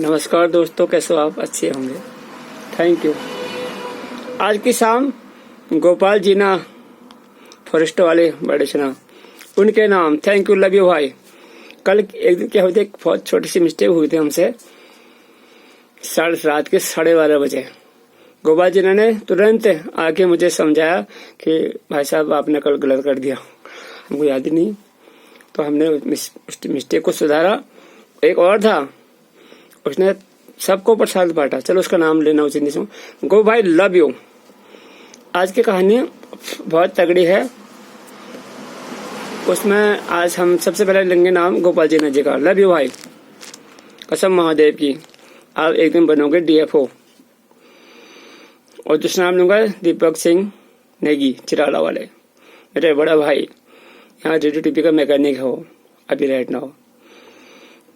नमस्कार दोस्तों, कैसे हो आप? अच्छे होंगे, थैंक यू। आज की शाम गोपाल जीना फॉरेस्ट वाले बड़े चना, उनके नाम थैंक यू, लव यू भाई। कल एक दिन क्या हुई थी, एक बहुत छोटी सी मिस्टेक हुई थी हमसे। रात के 12:30 बजे गोपाल जीना ने तुरंत आके मुझे समझाया कि भाई साहब आपने कल गलत कर दिया, हमको याद ही नहीं। तो हमने मिस्टेक को सुधारा। एक और था, उसने सबको प्रसाद बांटा। चलो उसका नाम लेना उचित नहीं समझ। गो भाई लव यू। आज की कहानी बहुत तगड़ी है। उसमें आज हम सबसे पहले लेंगे नाम गोपाल जीना जी का। लव यू भाई, कसम महादेव की, आप एक दिन बनोगे डीएफओ। और दूसरा नाम लूंगा दीपक सिंह नेगी, चिराला वाले, मेरे बड़ा भाई, यहाँ रेडियो टीवी का मैकेनिक हो अभी राइट नाउ।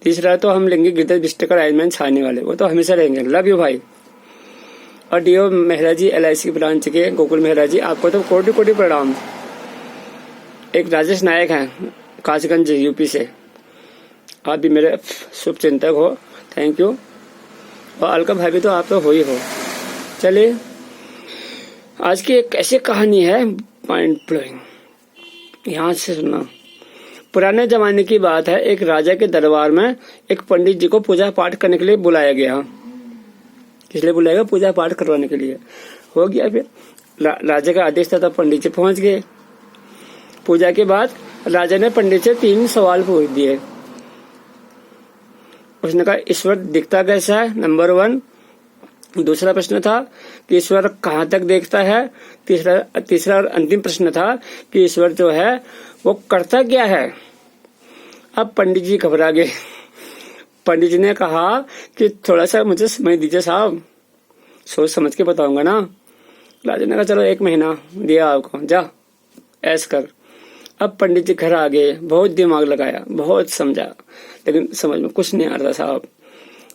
तीसरा तो हम लेंगे गिरधर बिस्टे का लाइनमैन छाने वाले, वो तो हमेशा रहेंगे। लव यू भाई। और DO Mehra ji, LIC branch के गोकुल मेहरा जी, आपको तो कोटि कोटि प्रणाम। एक राजेश नायक हैं कासगंज यूपी से, आप भी मेरे शुभ चिंतक हो, थैंक यू। और अलका भाई भी तो आप तो हो ही हो। चलिए, आज की एक ऐसी कहानी है माइंड ब्लोइंग, यहाँ से सुनना। पुराने जमाने की बात है, एक राजा के दरबार में एक पंडित जी को पूजा पाठ करने के लिए बुलाया गया। इसलिए बुलाया गया पूजा पाठ करवाने के लिए। हो गया, फिर राजा का आदेश था, पंडित जी पहुंच गए। पूजा के बाद राजा ने पंडित से 3 सवाल पूछ दिए। उसने कहा ईश्वर दिखता कैसा है, नंबर 1। दूसरा प्रश्न था कि ईश्वर कहाँ तक देखता है। तीसरा और अंतिम प्रश्न था कि ईश्वर जो है वो करता क्या है। अब पंडित जी घबरा गए। पंडित जी ने कहा कि थोड़ा सा मुझे समय दीजिए साहब, सोच समझ के बताऊंगा ना। राजा ने कहा चलो 1 महीना दिया आपको, जा ऐस कर। अब पंडित जी घर आ गए, बहुत दिमाग लगाया, बहुत समझा, लेकिन समझ में कुछ नहीं आ रहा साहब।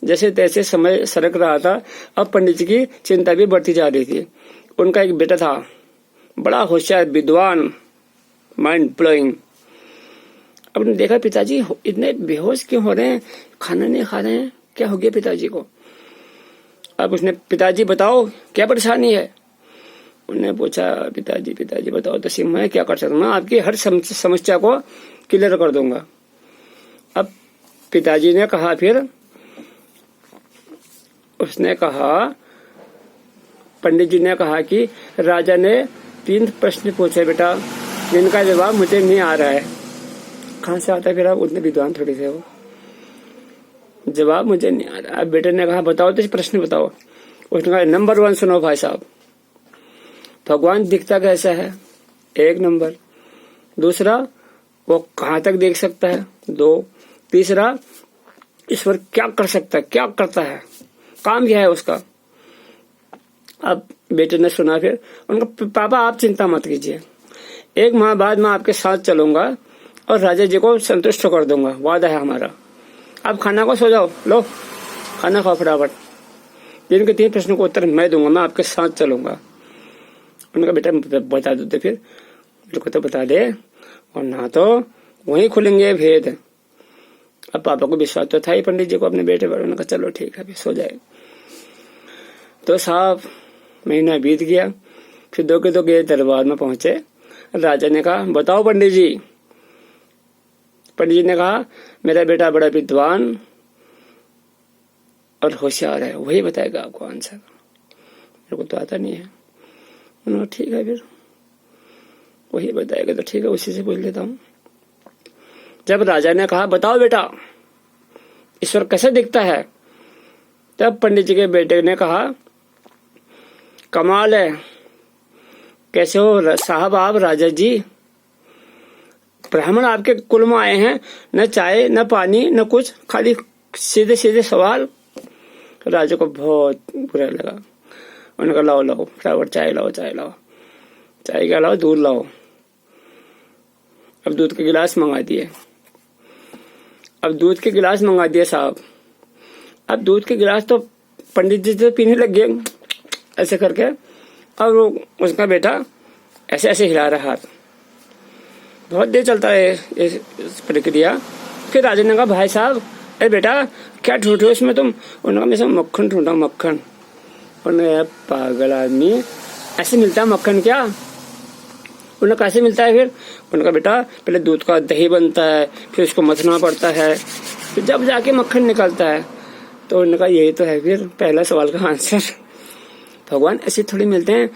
जैसे तैसे समय सरक रहा था। अब पंडित जी की चिंता भी बढ़ती जा रही थी। उनका एक बेटा था, बड़ा होशियार, विद्वान, माइंड ब्लोइंग। अब ने देखा पिताजी इतने बेहोश क्यों हो रहे हैं, खाना नहीं खा रहे हैं, क्या हो गया पिताजी को। अब उसने पिताजी बताओ क्या परेशानी है। उन्होंने पूछा पिताजी बताओ तो सिंह मैं क्या कर सकता हूँ, आपकी हर समस्या को क्लियर कर दूंगा। अब पिताजी ने कहा, फिर उसने कहा, पंडित जी ने कहा कि राजा ने 3 प्रश्न पूछे बेटा, जिनका जवाब मुझे नहीं आ रहा है। कहाँ से आता है फिर, आप उतने विद्वान थोड़ी से हो, जवाब मुझे नहीं आ रहा। अब बेटे ने कहा बताओ तो प्रश्न बताओ। उसने कहा नंबर 1 सुनो भाई साहब, भगवान दिखता कैसा है, 1 नंबर। दूसरा, वो कहाँ तक देख सकता है, 2। तीसरा, ईश्वर क्या कर सकता है, क्या करता है, काम क्या है उसका। अब बेटे ने सुना, फिर उनका पापा आप चिंता मत कीजिए, 1 माह बाद मैं आपके साथ चलूंगा और राजा जी को संतुष्ट कर दूंगा, वादा है हमारा। आप खाना को सो जाओ, लो खाना खाओ फटाफट, जिनके 3 प्रश्नों को उत्तर मैं दूंगा, मैं आपके साथ चलूंगा। उनका बेटा बता दो, फिर मेरे को तो बता दे, और ना तो वहीं खुलेंगे भेद। अब पापा को विश्वास तो था ही पंडित जी को अपने बेटे पर। उन्होंने कहा चलो ठीक है, अभी सो जाए। तो साहब महीना बीत गया। फिर 2 के 2 गए, दरबार में पहुंचे। राजा ने कहा बताओ पंडित जी। पंडित जी ने कहा मेरा बेटा बड़ा विद्वान और होशियार है, वही बताएगा आपको आंसर, मेरे को तो आता नहीं है। उन्होंने ठीक है, फिर वही बताएगा तो ठीक है, उसी से पूछ लेता हूँ। जब राजा ने कहा बताओ बेटा ईश्वर कैसे दिखता है, तब पंडित जी के बेटे ने कहा कमाल है, कैसे हो साहब आप राजा जी, ब्राह्मण आपके कुल में आए हैं, न चाय न पानी न कुछ, खाली सीधे सीधे सवाल। राजा को बहुत बुरा लगा। उन्होंने कहा लाओ फटाफट चाय लाओ, चाय क्या लाओ, दूध लाओ। अब दूध के गिलास मंगा दिए साहब। अब दूध के गिलास तो पंडित जी से पीने लग गए ऐसे करके, और वो उसका बेटा ऐसे ऐसे हिला रहा हाथ। बहुत देर चलता है इस प्रक्रिया। फिर राजा ने कहा भाई साहब अरे बेटा क्या ढूंढ रहे हो इसमें तुम? उन्होंने कहा मैं सब मक्खन ढूंढा, मक्खन। उन्होंने पागल आदमी, ऐसे मिलता है मक्खन क्या? उन्हें कैसे मिलता है फिर? उन्होंने कहा बेटा पहले दूध का दही बनता है, फिर उसको मथना पड़ता है, फिर जब जाके मक्खन निकलता है। तो उन्होंने कहा यही तो है फिर पहला सवाल का आंसर। भगवान ऐसे थोड़ी मिलते हैं,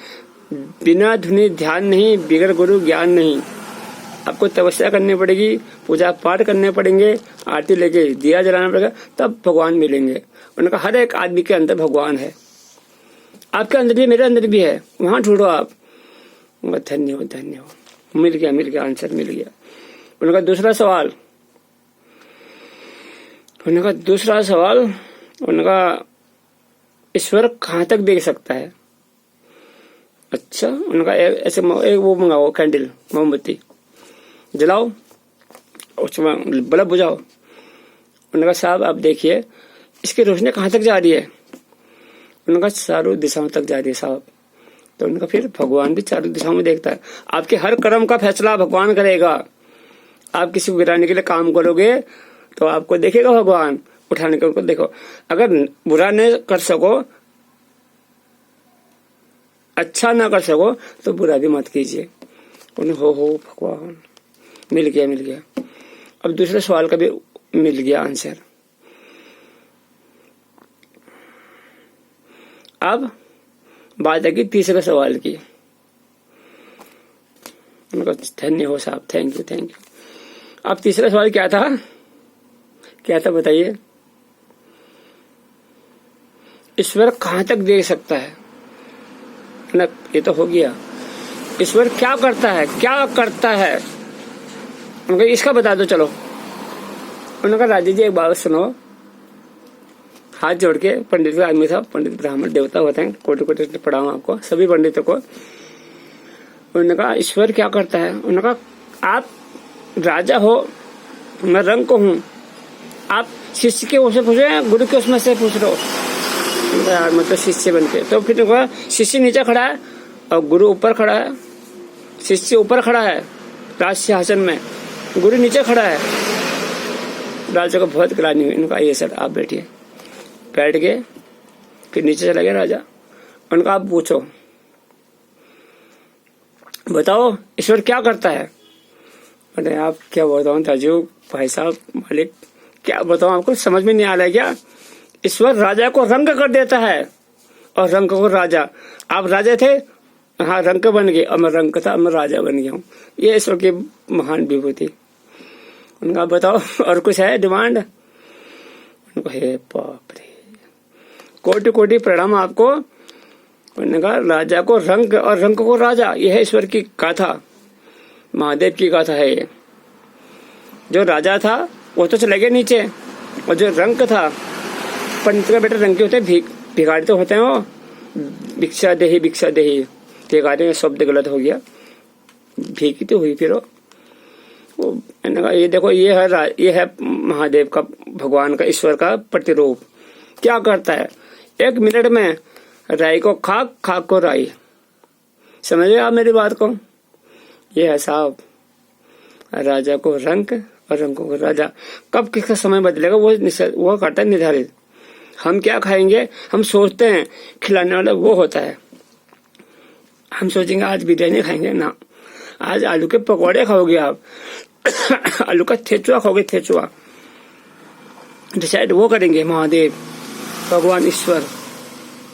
बिना धुनी ध्यान नहीं, बिगर गुरु ज्ञान नहीं। आपको तपस्या करनी पड़ेगी, पूजा पाठ करने पड़ेंगे, आरती लेके दिया जलाना पड़ेगा, तब भगवान मिलेंगे। उन्होंने कहा हर एक आदमी के अंदर भगवान है, आपके अंदर भी, मेरे अंदर भी है, वहां ढूंढो आप। धन्य हो, धन्य हो, मिल गया आंसर मिल गया। उन्होंने कहा दूसरा सवाल। उन्होंने कहा ईश्वर कहाँ तक देख सकता है? अच्छा। उन्होंने कहा ऐसे एक वो मंगाओ, कैंडल, मोमबत्ती जलाओ, उसमें बल्ब बुझाओ। उन्होंने कहा साहब आप देखिए इसकी रोशनी कहाँ तक जा रही है? उन्होंने कहा चारों दिशाओं तक जा रही है साहब। तो उनका फिर भगवान भी चारों दिशाओं में देखता है। आपके हर कर्म का फैसला भगवान करेगा। आप किसी को गिराने के लिए काम करोगे तो आपको देखेगा भगवान, उठाने के उनको देखो। अगर बुरा नहीं कर सको, अच्छा ना कर सको, तो बुरा भी मत कीजिए। उन्हें हो भगवान, मिल गया। अब दूसरे सवाल का भी मिल गया आंसर। अब बात है कि तीसरे सवाल की। धन्य हो साहब, थैंक यू। अब तीसरा सवाल क्या था बताइए? ईश्वर कहाँ तक देख सकता है ना? ये तो हो गया। ईश्वर क्या करता है? उनका इसका बता दो चलो। उन्होंने कहा राजा जी एक बात सुनो। हाथ जोड़ के, पंडित का आदमी था, पंडित ब्राह्मण देवता होते हैं, कोटि पढ़ाऊं आपको सभी पंडितों को। उन्होंने कहा ईश्वर क्या करता है? उन्होंने कहा आप राजा हो, मैं रंग को हूँ, आप शिष्य के उससे पूछ रहे हैं, गुरु के उसमें से पूछ रहे हो यार, मतलब शिष्य बन के। तो फिर कहा शिष्य नीचे खड़ा है और गुरु ऊपर खड़ा है। शिष्य ऊपर खड़ा है राज सिंहासन में, गुरु नीचे खड़ा है। राजा को बहुत गिरानी हुई। उन्होंने कहा ये सर आप बैठिए। बैठ गए, फिर नीचे चला गया राजा। उनका आप पूछो, बताओ ईश्वर क्या करता है? अरे आप क्या बताऊं ताजू भाई साहब, मालिक क्या बताऊं आपको, समझ में नहीं आ रहा है क्या? ईश्वर राजा को रंग कर देता है और रंग को राजा। आप राजा थे, हाँ रंग बन गए, और मैं रंग था, मैं राजा बन गया हूँ। ये ईश्वर की महान विभूति। उनका बताओ और कुछ है डिमांड? उनको हे बाप रे, कोटि प्रणाम आपको। उन्होंने कहा राजा को रंग और रंग को राजा, यह है ईश्वर की गाथा, महादेव की गाथा है ये। जो राजा था वो तो चले गए नीचे, और जो रंग था, पंडित का बेटा रंग के होते हैं, भिखारी तो होते हैं वो, भिक्षा देही भिखारी में शब्द गलत हो गया, भीखी तो हुई फिर वो। मैंने कहा ये देखो ये है महादेव का, भगवान का, ईश्वर का प्रतिरूप। क्या करता है? 1 मिनट में राई को खाक को राई। समझ गए आप मेरी बात को? ये है साहब, राजा को रंग और रंग को राजा। कब किसका समय बदलेगा वो करता है निर्धारित। हम क्या खाएंगे, हम सोचते हैं, खिलाने वाला वो होता है। हम सोचेंगे आज बिरयानी खाएंगे ना, आज आलू के पकौड़े खाओगे आप, आलू का थेचुआ खाओगे, थेचुआ डिसाइड वो करेंगे। महादेव, भगवान, ईश्वर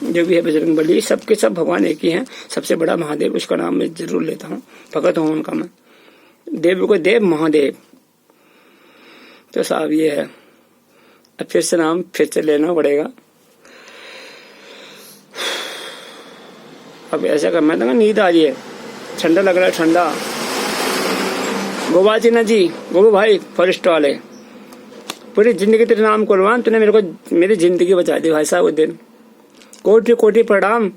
जो भी है, बजरंग बली, सबके सब भगवान एक ही हैं। सबसे बड़ा महादेव, उसका नाम मैं जरूर लेता हूँ, भगत हूँ उनका मैं। देव को देव महादेव। तो साहब ये है, अब फिर से नाम फिर से लेना पड़ेगा। अब ऐसा करना था ना, नींद आ रही है, ठंडा लग रहा है, ठंडा। गोपाल सिन्हा जी, गोपू भाई फॉरेस्ट वाले, पूरी जिंदगी तेरे नाम कुर्बान, तूने मेरे को मेरी जिंदगी बचा दी भाई साहब। उस दिन कोटि प्रणाम।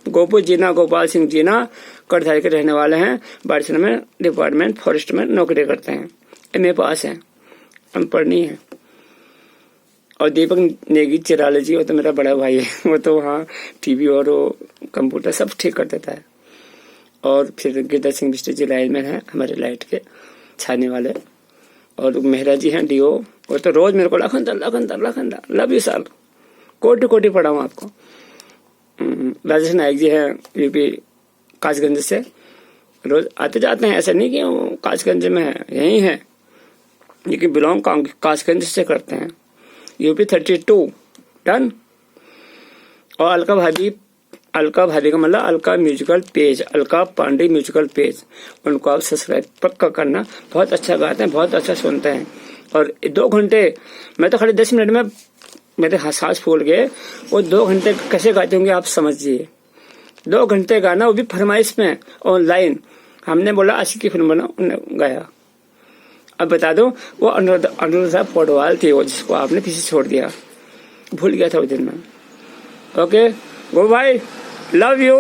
गोपू जीना, गोपाल सिंह जीना कटधारी के रहने वाले हैं, बारिशना में डिपार्टमेंट फॉरेस्ट में नौकरी करते हैं, MA पास है, अनपढ़ नहीं है। और दीपक नेगी चिराले जी, वो तो मेरा बड़ा भाई है, वो तो वहाँ TV और वो कंप्यूटर सब ठीक कर देता है। और फिर गिरधर सिंह बिस्टर जी लाइन में है, हमारे लाइट के छाने वाले, और मेहरा जी हैं डीओ, वो तो रोज मेरे को लखनदा लव यू सर, कोटि कोटि पढ़ाऊँ आपको। राजेश नायक जी हैं यूपी कासगंज से, रोज आते जाते हैं, ऐसा नहीं कि वो कासगंज में है, यही है, लेकिन बिलोंग कासगंज से करते हैं। UP 32 done. और अलका भाभी का मतलब Alka musical page, Alka Pandey musical page, उनको आप सब्सक्राइब पक्का करना। बहुत अच्छा गाते हैं, बहुत अच्छा सुनते हैं। और 2 घंटे, मैं तो खाली 10 मिनट में मेरे सांस फूल गए। वो 2 घंटे कैसे गाते होंगे आप समझिए। 2 घंटे गाना, वो भी फरमाइश में ऑनलाइन। हमने बोला आशिकी फिल्म बना, उन्होंने गाया। अब बता दो, वो अनुराधा पौडवाल थी, वो जिसको आपने पीछे छोड़ दिया, भूल गया था उस दिन में। ओके गो भाई, लव यू,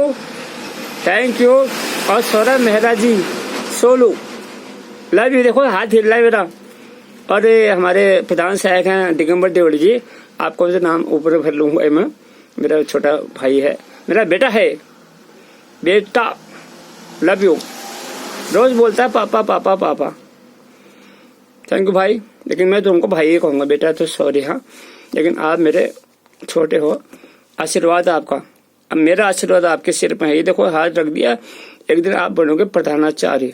थैंक यू। और सौरभ मेहरा जी सोलू, लव यू। देखो हाथ हिल रहा है मेरा। और हमारे प्रधान सहायक हैं दिगंबर देवड़ी जी, आपको तो नाम ऊपर भर लूंगा मैं, मेरा छोटा भाई है, मेरा बेटा है, बेटा लव यू, रोज बोलता है पापा पापा पापा। थैंक यू भाई, लेकिन मैं तुमको भाई ही कहूंगा, बेटा तो सॉरी। हाँ, लेकिन आप मेरे छोटे हो, आशीर्वाद आपका। अब मेरा आशीर्वाद आपके सिर पर है, ये देखो हाथ रख दिया, एक दिन आप बनोगे प्रधानाचार्य।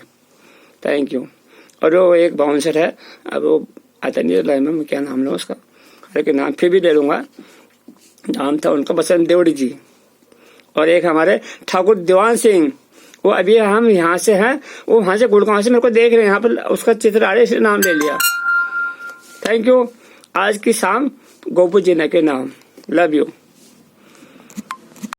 Thank you. और वो एक बाउंसर है, अब वो आता नहीं लाइन में, क्या नाम लो उसका, लेकिन नाम फिर भी ले लूंगा, नाम था उनका बसंत देवड़ी जी। और एक हमारे ठाकुर दीवान सिंह, वो अभी हम यहाँ से हैं, वो वहां से गुड़गांव से मेरे को देख रहे हैं, यहाँ पर उसका चित्र आ रहा है, इसलिए नाम ले लिया। Thank you. आज की शाम गोपू जी ने के नाम, लव यू।